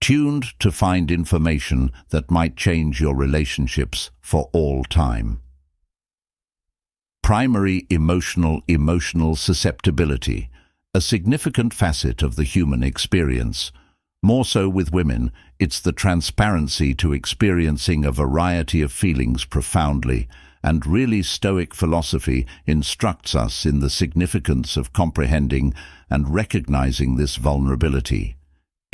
tuned to find information that might change your relationships for all time. Primary emotional susceptibility, a significant facet of the human experience. More so with women, it's the transparency to experiencing a variety of feelings profoundly, and really Stoic philosophy instructs us in the significance of comprehending and recognizing this vulnerability.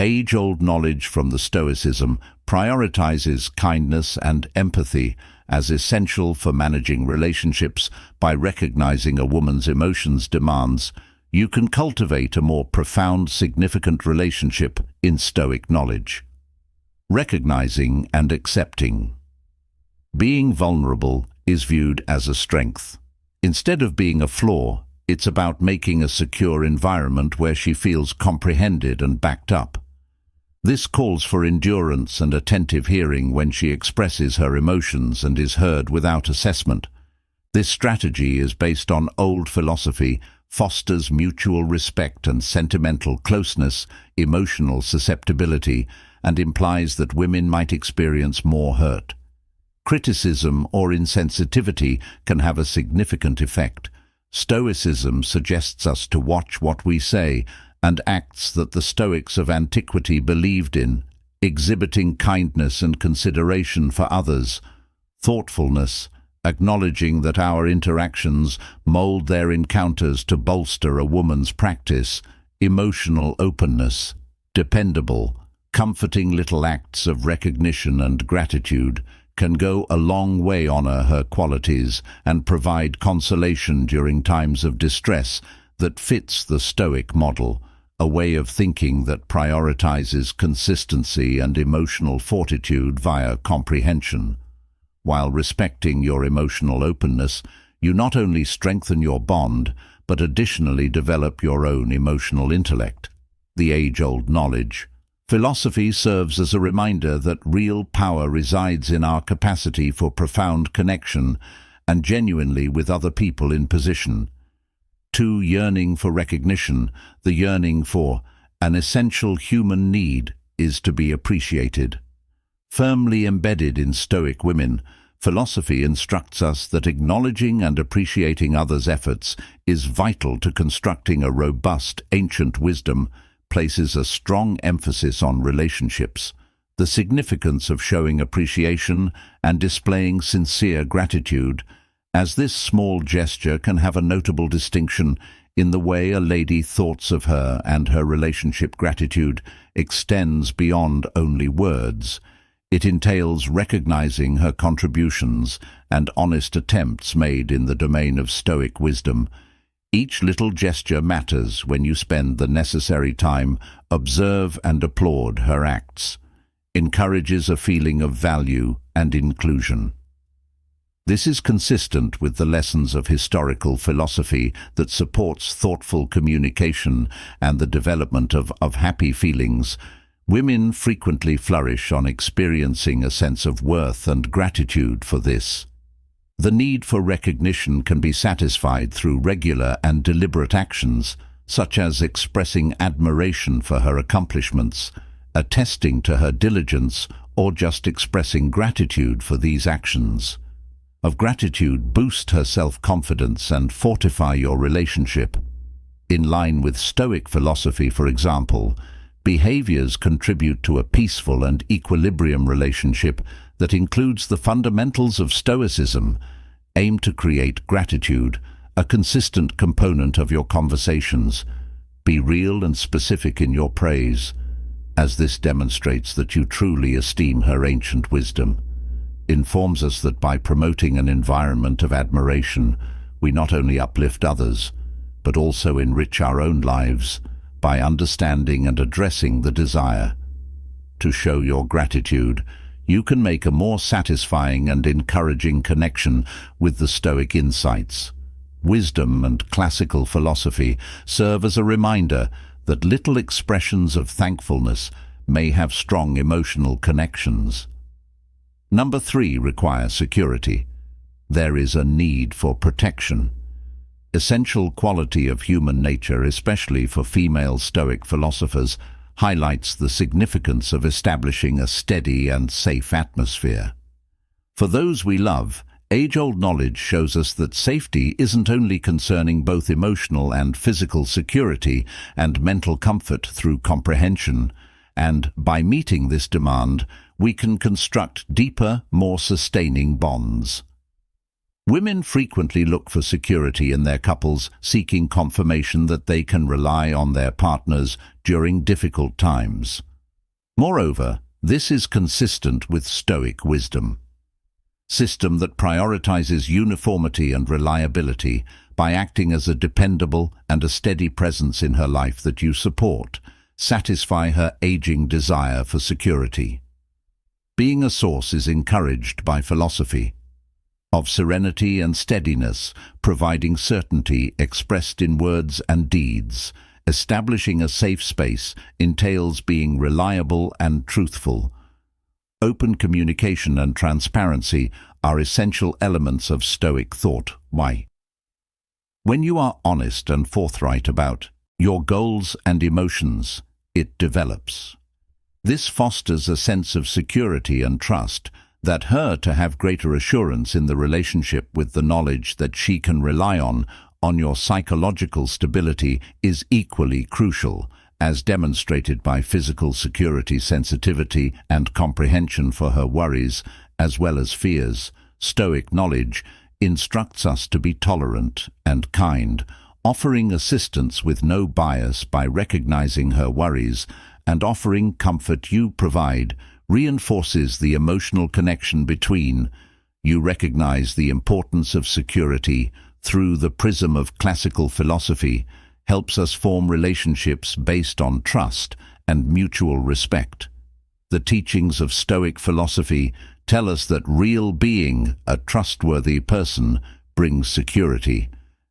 Age-old knowledge from the Stoicism prioritizes kindness and empathy as essential for managing relationships. By recognizing a woman's emotions demands, you can cultivate a more profound, significant relationship in Stoic knowledge. Recognizing and accepting. Being vulnerable is viewed as a strength. Instead of being a flaw, it's about making a secure environment where she feels comprehended and backed up. This calls for endurance and attentive hearing when she expresses her emotions and is heard without assessment. This strategy is based on old philosophy, fosters mutual respect and sentimental closeness, emotional susceptibility, and implies that women might experience more hurt. Criticism or insensitivity can have a significant effect. Stoicism suggests us to watch what we say and acts that the Stoics of antiquity believed in, exhibiting kindness and consideration for others, thoughtfulness, acknowledging that our interactions mold their encounters to bolster a woman's practice, emotional openness, dependable, comforting little acts of recognition and gratitude can go a long way. Honor her qualities and provide consolation during times of distress that fits the Stoic model, a way of thinking that prioritizes consistency and emotional fortitude via comprehension. While respecting your emotional openness, you not only strengthen your bond, but additionally develop your own emotional intellect. The age-old knowledge. Philosophy serves as a reminder that real power resides in our capacity for profound connection and genuinely with other people in position. 2. Yearning for recognition. The yearning for an essential human need is to be appreciated. Firmly embedded in Stoic women, philosophy instructs us that acknowledging and appreciating others' efforts is vital to constructing a robust, ancient wisdom, places a strong emphasis on relationships, the significance of showing appreciation and displaying sincere gratitude, as this small gesture can have a notable distinction in the way a lady thoughts of her, and her relationship gratitude extends beyond only words. It entails recognizing her contributions and honest attempts made in the domain of Stoic wisdom. Each little gesture matters when you spend the necessary time, observe and applaud her acts. Encourages a feeling of value and inclusion. This is consistent with the lessons of historical philosophy that supports thoughtful communication and the development of happy feelings. Women frequently flourish on experiencing a sense of worth and gratitude for this. The need for recognition can be satisfied through regular and deliberate actions, such as expressing admiration for her accomplishments, attesting to her diligence, or just expressing gratitude for these actions. Of gratitude boost her self-confidence and fortify your relationship. In line with Stoic philosophy, for example, behaviors contribute to a peaceful and equilibrium relationship that includes the fundamentals of Stoicism. Aim to create gratitude, a consistent component of your conversations. Be real and specific in your praise, as this demonstrates that you truly esteem her ancient wisdom. Informs us that by promoting an environment of admiration, we not only uplift others, but also enrich our own lives by understanding and addressing the desire to show your gratitude. You can make a more satisfying and encouraging connection with the Stoic insights. Wisdom and classical philosophy serve as a reminder that little expressions of thankfulness may have strong emotional connections. Number 3, require security. There is a need for protection. Essential quality of human nature, especially for female Stoic philosophers, highlights the significance of establishing a steady and safe atmosphere. For those we love, age-old knowledge shows us that safety isn't only concerning both emotional and physical security and mental comfort through comprehension, and by meeting this demand, we can construct deeper, more sustaining bonds. Women frequently look for security in their couples, seeking confirmation that they can rely on their partners during difficult times. Moreover, this is consistent with Stoic wisdom, system that prioritizes uniformity and reliability by acting as a dependable and a steady presence in her life that you support, satisfy her aging desire for security. Being a source is encouraged by philosophy of serenity and steadiness, providing certainty expressed in words and deeds. Establishing a safe space entails being reliable and truthful. Open communication and transparency are essential elements of Stoic thought. Why? When you are honest and forthright about your goals and emotions, it develops. This fosters a sense of security and trust that her to have greater assurance in the relationship with the knowledge that she can rely on your psychological stability is equally crucial, as demonstrated by physical security, sensitivity, and comprehension for her worries as well as fears. Stoic knowledge instructs us to be tolerant and kind, offering assistance with no bias by recognizing her worries and offering comfort you provide, reinforces the emotional connection between. You recognize the importance of security through the prism of classical philosophy, helps us form relationships based on trust and mutual respect. The teachings of Stoic philosophy tell us that real being, a trustworthy person, brings security,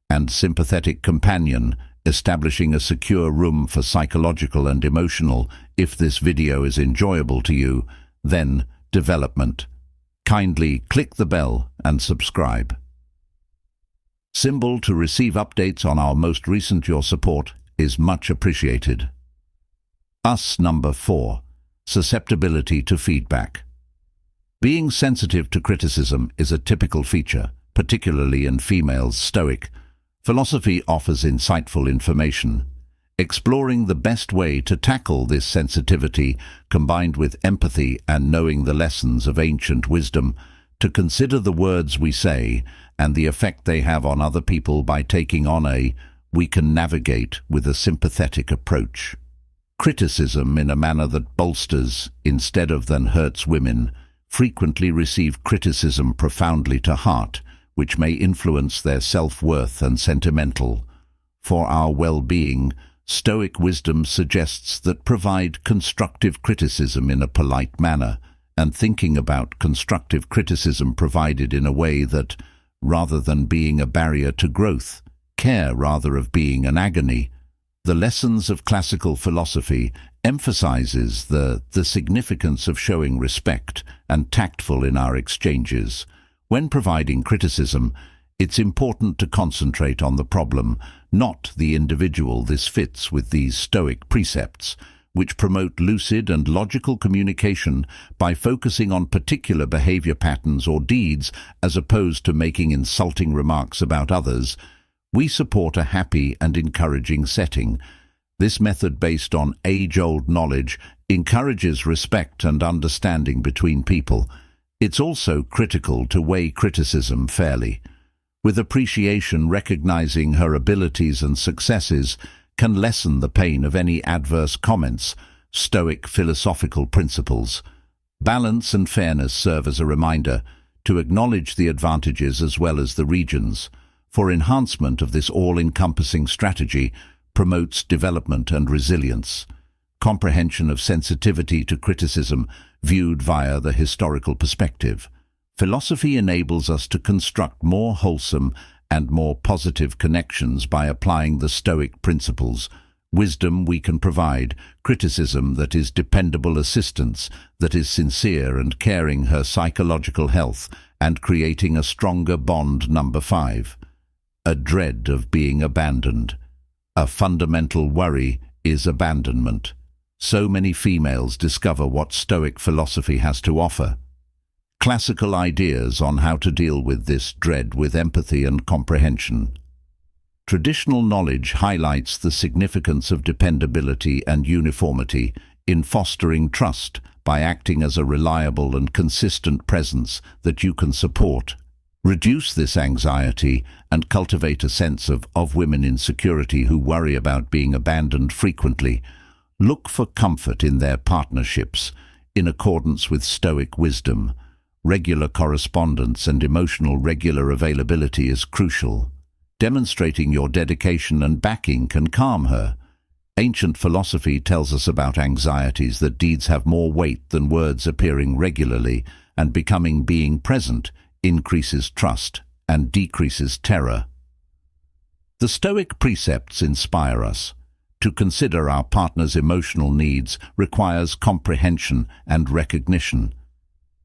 and sympathetic companion, establishing a secure room for psychological and emotional. If this video is enjoyable to you, then development. Kindly click the bell and subscribe. Symbol to receive updates on our most recent. Your support is much appreciated. Number 4. Susceptibility to feedback. Being sensitive to criticism is a typical feature, particularly in females. Stoic philosophy offers insightful information, exploring the best way to tackle this sensitivity, combined with empathy and knowing the lessons of ancient wisdom, to consider the words we say and the effect they have on other people. By taking on we can navigate with a sympathetic approach. Criticism in a manner that bolsters instead of than hurts. Women frequently receive criticism profoundly to heart, which may influence their self-worth and sentimental. For our well-being, Stoic wisdom suggests that provide constructive criticism in a polite manner, and thinking about constructive criticism provided in a way that, rather than being a barrier to growth, care rather of being an agony. The lessons of classical philosophy emphasizes the significance of showing respect and tactful in our exchanges. When providing criticism, it's important to concentrate on the problem, not the individual. This fits with these Stoic precepts, which promote lucid and logical communication by focusing on particular behavior patterns or deeds as opposed to making insulting remarks about others. We support a happy and encouraging setting. This method, based on age-old knowledge, encourages respect and understanding between people. It's also critical to weigh criticism fairly. With appreciation, recognizing her abilities and successes can lessen the pain of any adverse comments. Stoic philosophical principles. Balance and fairness serve as a reminder to acknowledge the advantages as well as the regions. For enhancement of this all-encompassing strategy promotes development and resilience. Comprehension of sensitivity to criticism viewed via the historical perspective. Philosophy enables us to construct more wholesome and more positive connections by applying the Stoic principles. Wisdom we can provide, criticism that is dependable, assistance that is sincere and caring, her psychological health, and creating a stronger bond. Number 5. A dread of being abandoned. A fundamental worry is abandonment. So many females discover what Stoic philosophy has to offer. Classical ideas on how to deal with this dread with empathy and comprehension. Traditional knowledge highlights the significance of dependability and uniformity in fostering trust by acting as a reliable and consistent presence that you can support. Reduce this anxiety and cultivate a sense of women insecurity who worry about being abandoned frequently. Look for comfort in their partnerships, in accordance with Stoic wisdom. Regular correspondence and emotional regular availability is crucial. Demonstrating your dedication and backing can calm her. Ancient philosophy tells us about anxieties that deeds have more weight than words. Appearing regularly and becoming being present increases trust and decreases terror. The Stoic precepts inspire us. To consider our partner's emotional needs requires comprehension and recognition.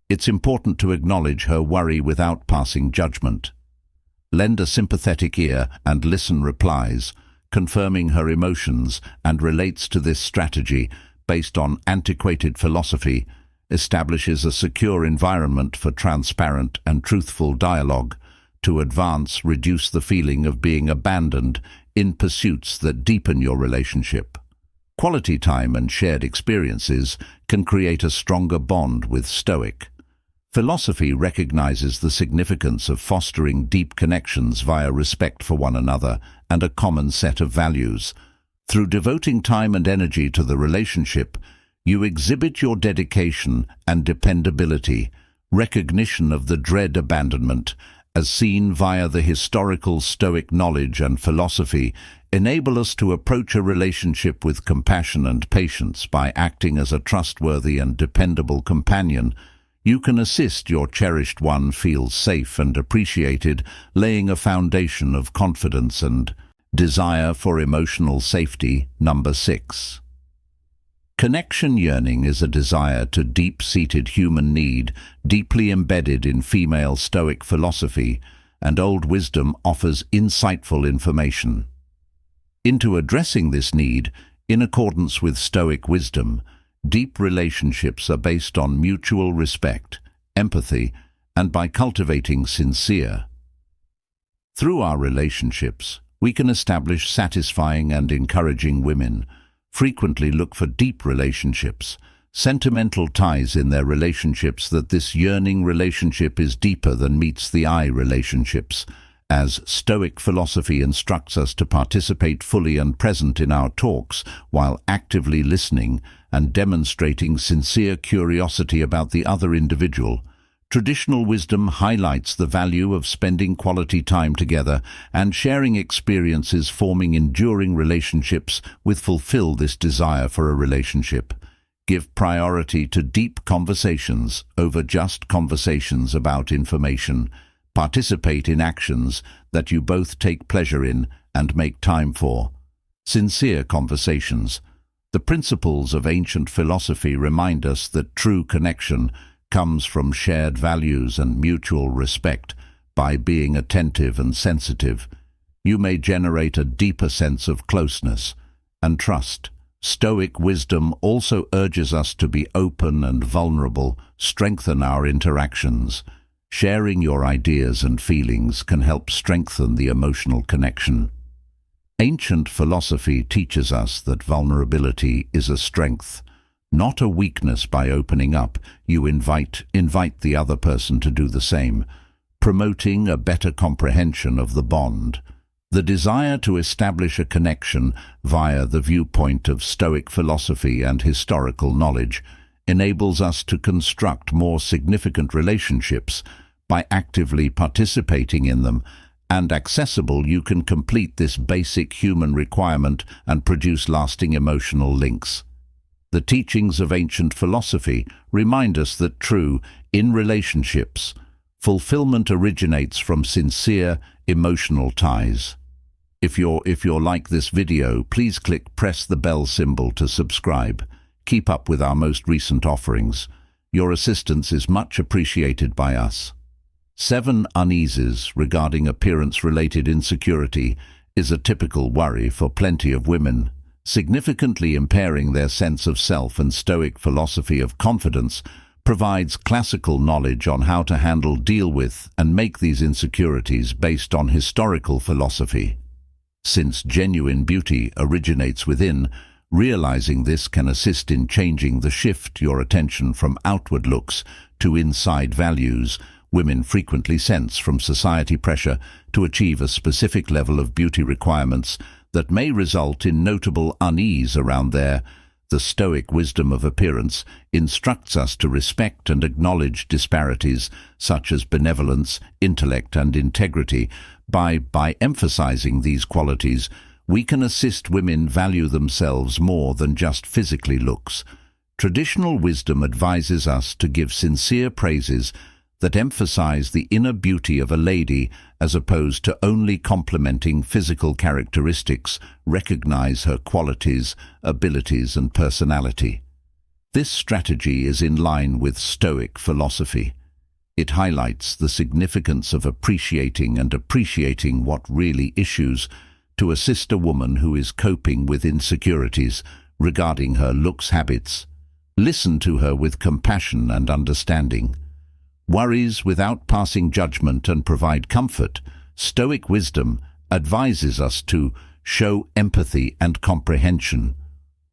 It's important to acknowledge her worry without passing judgment. Lend a sympathetic ear and listen replies, confirming her emotions, and relates to this strategy based on antiquated philosophy, establishes a secure environment for transparent and truthful dialogue to reduce the feeling of being abandoned in pursuits that deepen your relationship. Quality time and shared experiences can create a stronger bond with Stoic. Philosophy recognizes the significance of fostering deep connections via respect for one another and a common set of values. Through devoting time and energy to the relationship, you exhibit your dedication and dependability. Recognition of the dread abandonment, as seen via the historical Stoic knowledge and philosophy, enable us to approach a relationship with compassion and patience by acting as a trustworthy and dependable companion. You can assist your cherished one feel safe and appreciated, laying a foundation of confidence and desire for emotional safety. Number 6. Connection yearning is a desire to deep-seated human need, deeply embedded in female Stoic philosophy, and old wisdom offers insightful information. Into addressing this need, in accordance with Stoic wisdom, deep relationships are based on mutual respect, empathy, and by cultivating sincere. Through our relationships, we can establish satisfying and encouraging women. Frequently look for deep relationships, sentimental ties in their relationships, that this yearning relationship is deeper than meets the eye relationships, as Stoic philosophy instructs us to participate fully and present in our talks while actively listening and demonstrating sincere curiosity about the other individual. Traditional wisdom highlights the value of spending quality time together and sharing experiences. Forming enduring relationships with fulfill this desire for a relationship. Give priority to deep conversations over just conversations about information. Participate in actions that you both take pleasure in and make time for. Sincere conversations. The principles of ancient philosophy remind us that true connection comes from shared values and mutual respect. By being attentive and sensitive, you may generate a deeper sense of closeness and trust. Stoic wisdom also urges us to be open and vulnerable, strengthen our interactions. Sharing your ideas and feelings can help strengthen the emotional connection. Ancient philosophy teaches us that vulnerability is a strength, not a weakness. By opening up, you invite the other person to do the same, promoting a better comprehension of the bond. The desire to establish a connection via the viewpoint of Stoic philosophy and historical knowledge enables us to construct more significant relationships. By actively participating in them and accessible, you can complete this basic human requirement and produce lasting emotional links. The teachings of ancient philosophy remind us that in relationships, fulfillment originates from sincere, emotional ties. If you're like this video, please press the bell symbol to subscribe. Keep up with our most recent offerings. Your assistance is much appreciated by us. 7 uneases regarding appearance-related insecurity is a typical worry for plenty of women. significantly impairing their sense of self. And Stoic philosophy of confidence provides classical knowledge on how to handle, deal with, and make these insecurities based on historical philosophy. Since genuine beauty originates within, realizing this can assist in changing the shift your attention from outward looks to inside values. Women frequently sense from society pressure to achieve a specific level of beauty requirements that may result in notable unease around the Stoic wisdom of appearance instructs us to respect and acknowledge disparities such as benevolence, intellect, and integrity. By emphasizing these qualities, we can assist women value themselves more than just physically looks. Traditional wisdom advises us to give sincere praises that emphasize the inner beauty of a lady as opposed to only complimenting physical characteristics. Recognize her qualities, abilities, and personality. This strategy is in line with Stoic philosophy. It highlights the significance of appreciating what really issues to assist a woman who is coping with insecurities regarding her looks habits. Listen to her with compassion and understanding. Worries without passing judgment and provide comfort. Stoic wisdom advises us to show empathy and comprehension,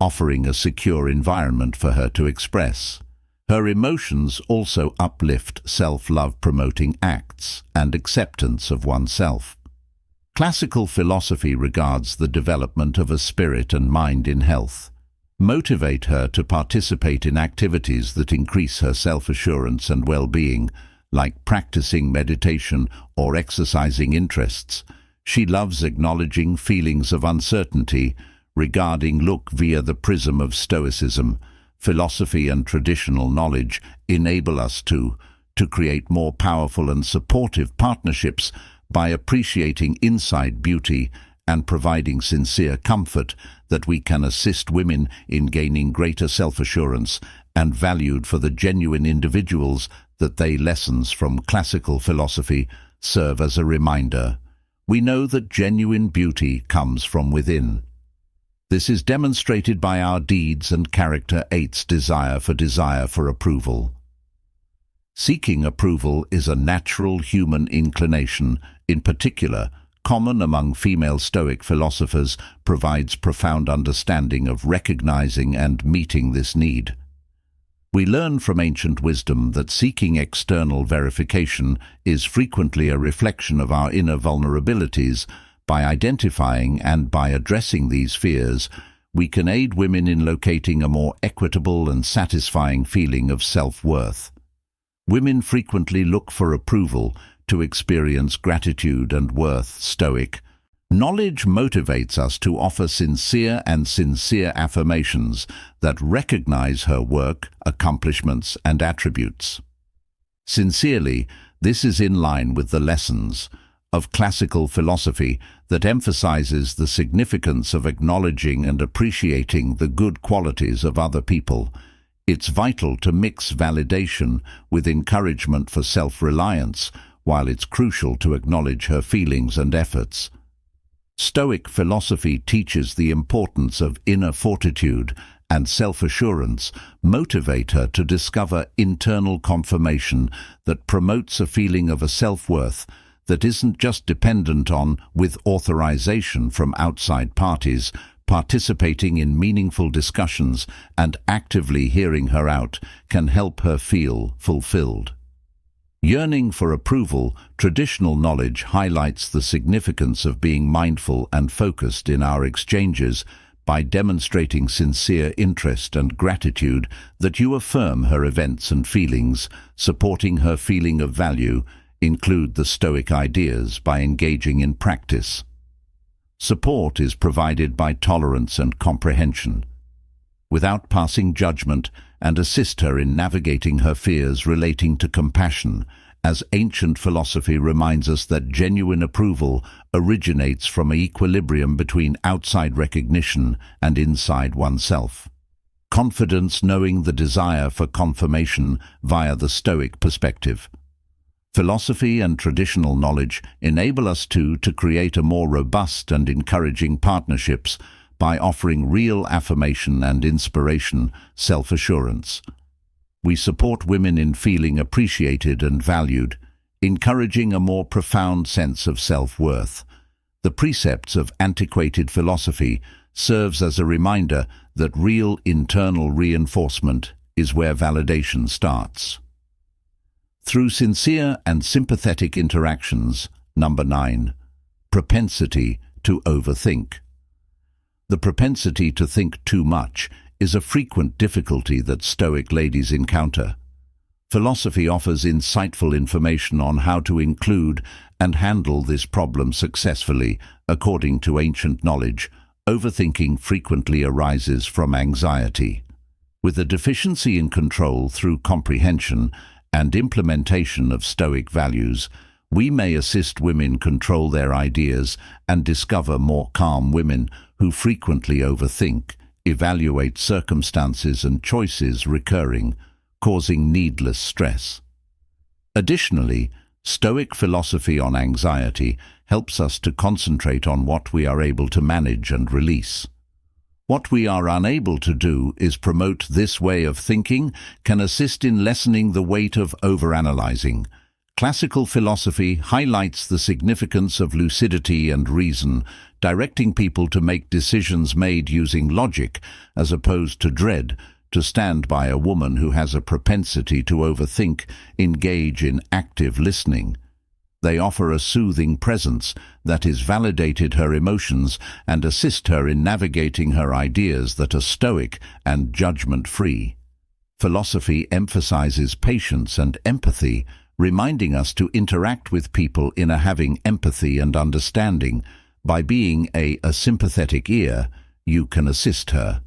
offering a secure environment for her to express her emotions. Also uplift self-love, promoting acts and acceptance of oneself. Classical philosophy regards the development of a spirit and mind in health. Motivate her to participate in activities that increase her self-assurance and well-being, like practicing meditation or exercising interests. She loves acknowledging feelings of uncertainty regarding look via the prism of Stoicism. Philosophy and traditional knowledge enable us to create more powerful and supportive partnerships by appreciating inside beauty and providing sincere comfort. That we can assist women in gaining greater self-assurance and valued for the genuine individuals that they. Lessons from classical philosophy serve as a reminder. We know that genuine beauty comes from within. This is demonstrated by our deeds and character. 8. Desire for approval. Seeking approval is a natural human inclination, in particular common among female Stoic philosophers, provides profound understanding of recognizing and meeting this need. We learn from ancient wisdom that seeking external verification is frequently a reflection of our inner vulnerabilities. By identifying and by addressing these fears, we can aid women in locating a more equitable and satisfying feeling of self-worth. Women frequently look for approval to experience gratitude and worth. Stoic knowledge motivates us to offer sincere affirmations that recognize her work, accomplishments, and attributes. Sincerely, this is in line with the lessons of classical philosophy that emphasizes the significance of acknowledging and appreciating the good qualities of other people. It's vital to mix validation with encouragement for self-reliance, while it's crucial to acknowledge her feelings and efforts. Stoic philosophy teaches the importance of inner fortitude and self-assurance. Motivate her to discover internal confirmation that promotes a feeling of a self-worth that isn't just dependent on with authorization from outside parties. Participating in meaningful discussions and actively hearing her out can help her feel fulfilled. Yearning for approval, traditional knowledge highlights the significance of being mindful and focused in our exchanges. By demonstrating sincere interest and gratitude, that you affirm her events and feelings, supporting her feeling of value. Include the Stoic ideas by engaging in practice. Support is provided by tolerance and comprehension, without passing judgment, and assist her in navigating her fears relating to compassion, as ancient philosophy reminds us that genuine approval originates from an equilibrium between outside recognition and inside oneself. Confidence, knowing the desire for confirmation via the Stoic perspective. Philosophy and traditional knowledge enable us to create a more robust and encouraging partnerships by offering real affirmation and inspiration, self-assurance. We support women in feeling appreciated and valued, encouraging a more profound sense of self-worth. The precepts of antiquated philosophy serves as a reminder that real internal reinforcement is where validation starts. Through sincere and sympathetic interactions. Number 9. Propensity to overthink. The propensity to think too much is a frequent difficulty that Stoic ladies encounter. Philosophy offers insightful information on how to include and handle this problem successfully. According to ancient knowledge, overthinking frequently arises from anxiety. With a deficiency in control through comprehension and implementation of Stoic values, we may assist women control their ideas and discover more calm women who frequently overthink, evaluate circumstances and choices recurring, causing needless stress. Additionally, Stoic philosophy on anxiety helps us to concentrate on what we are able to manage and release. What we are unable to do is promote this way of thinking can assist in lessening the weight of overanalyzing. Classical philosophy highlights the significance of lucidity and reason, directing people to make decisions made using logic as opposed to dread. To stand by a woman who has a propensity to overthink, engage in active listening. They offer a soothing presence that has validated her emotions and assist her in navigating her ideas that are stoic and judgment-free. Philosophy emphasizes patience and empathy, reminding us to interact with people in having empathy and understanding. By being a sympathetic ear, you can assist her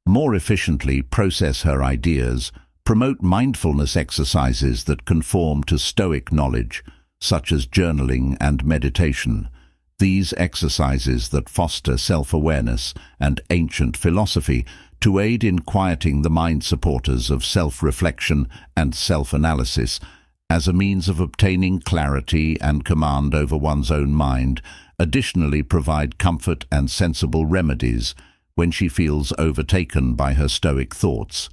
more efficiently process her ideas, promote mindfulness exercises that conform to Stoic knowledge, such as journaling and meditation. These exercises that foster self-awareness and ancient philosophy to aid in quieting the mind supporters of self-reflection and self-analysis as a means of obtaining clarity and command over one's own mind, additionally provide comfort and sensible remedies when she feels overtaken by her Stoic thoughts.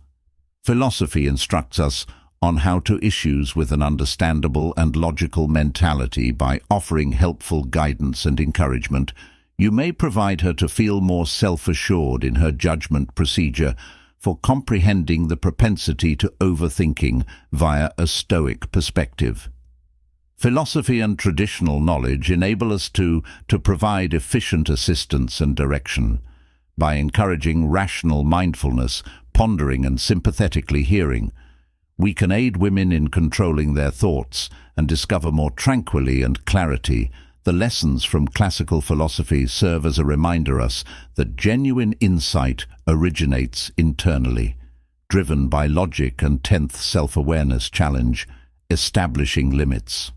Philosophy instructs us on how to issues with an understandable and logical mentality by offering helpful guidance and encouragement. You may provide her to feel more self-assured in her judgment procedure for comprehending the propensity to overthinking via a Stoic perspective. Philosophy and traditional knowledge enable us to provide efficient assistance and direction. By encouraging rational mindfulness, pondering and sympathetically hearing, we can aid women in controlling their thoughts and discover more tranquility and clarity. The lessons from classical philosophy serve as a reminder us that genuine insight originates internally, driven by logic and 10th self-awareness challenge, establishing limits.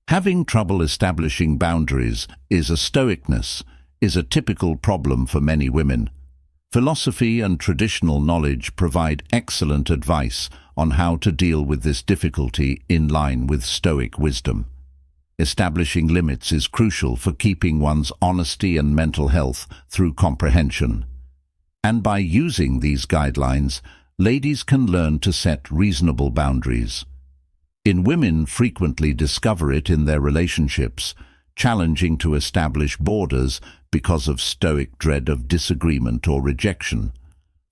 Having trouble establishing boundaries is a typical problem for many women. Philosophy and traditional knowledge provide excellent advice on how to deal with this difficulty in line with Stoic wisdom. Establishing limits is crucial for keeping one's honesty and mental health through comprehension. And by using these guidelines, ladies can learn to set reasonable boundaries. Women frequently discover it in their relationships, challenging to establish borders because of Stoic dread of disagreement or rejection.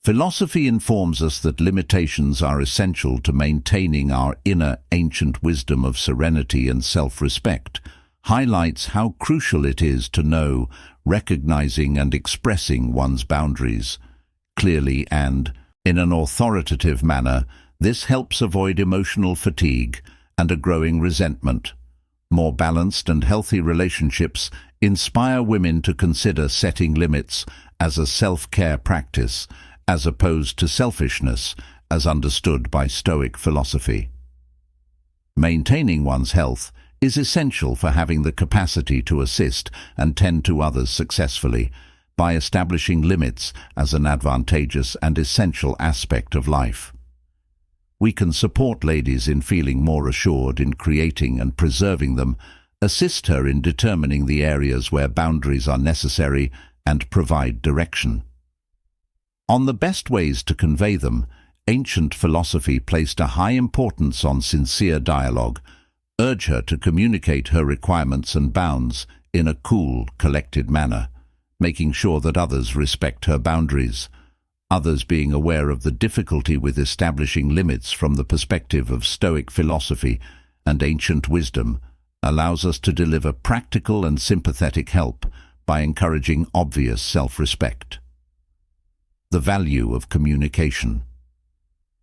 Philosophy informs us that limitations are essential to maintaining our inner ancient wisdom of serenity and self-respect, highlights how crucial it is to know, recognizing and expressing one's boundaries clearly and in an authoritative manner. This helps avoid emotional fatigue and a growing resentment. More balanced and healthy relationships inspire women to consider setting limits as a self-care practice, as opposed to selfishness, as understood by Stoic philosophy. Maintaining one's health is essential for having the capacity to assist and tend to others successfully, by establishing limits as an advantageous and essential aspect of life. We can support ladies in feeling more assured in creating and preserving them, assist her in determining the areas where boundaries are necessary, and provide direction. On the best ways to convey them, ancient philosophy placed a high importance on sincere dialogue. Urge her to communicate her requirements and bounds in a cool, collected manner, making sure that others respect her boundaries. Others being aware of the difficulty with establishing limits from the perspective of Stoic philosophy and ancient wisdom allows us to deliver practical and sympathetic help by encouraging obvious self-respect. The value of communication.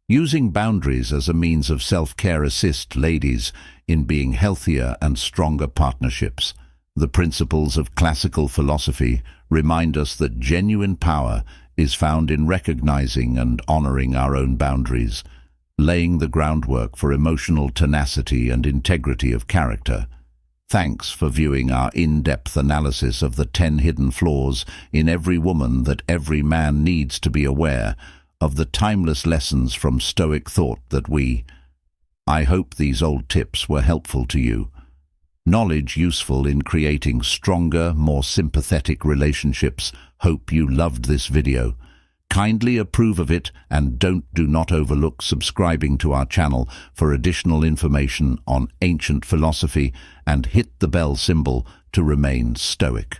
Using boundaries as a means of self-care assist ladies in being healthier and stronger partnerships. The principles of classical philosophy remind us that genuine power is found in recognizing and honoring our own boundaries, laying the groundwork for emotional tenacity and integrity of character. Thanks for viewing our in-depth analysis of the 10 hidden flaws in every woman that every man needs to be aware of, the timeless lessons from Stoic thought that I hope these old tips were helpful to you. Knowledge useful in creating stronger, more sympathetic relationships. Hope you loved this video. Kindly approve of it and do not overlook subscribing to our channel for additional information on ancient philosophy, and hit the bell symbol to remain stoic.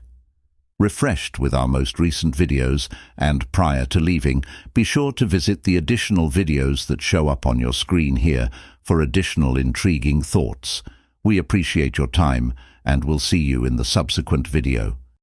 Refreshed with our most recent videos, and prior to leaving, be sure to visit the additional videos that show up on your screen here for additional intriguing thoughts. We appreciate your time and will see you in the subsequent video.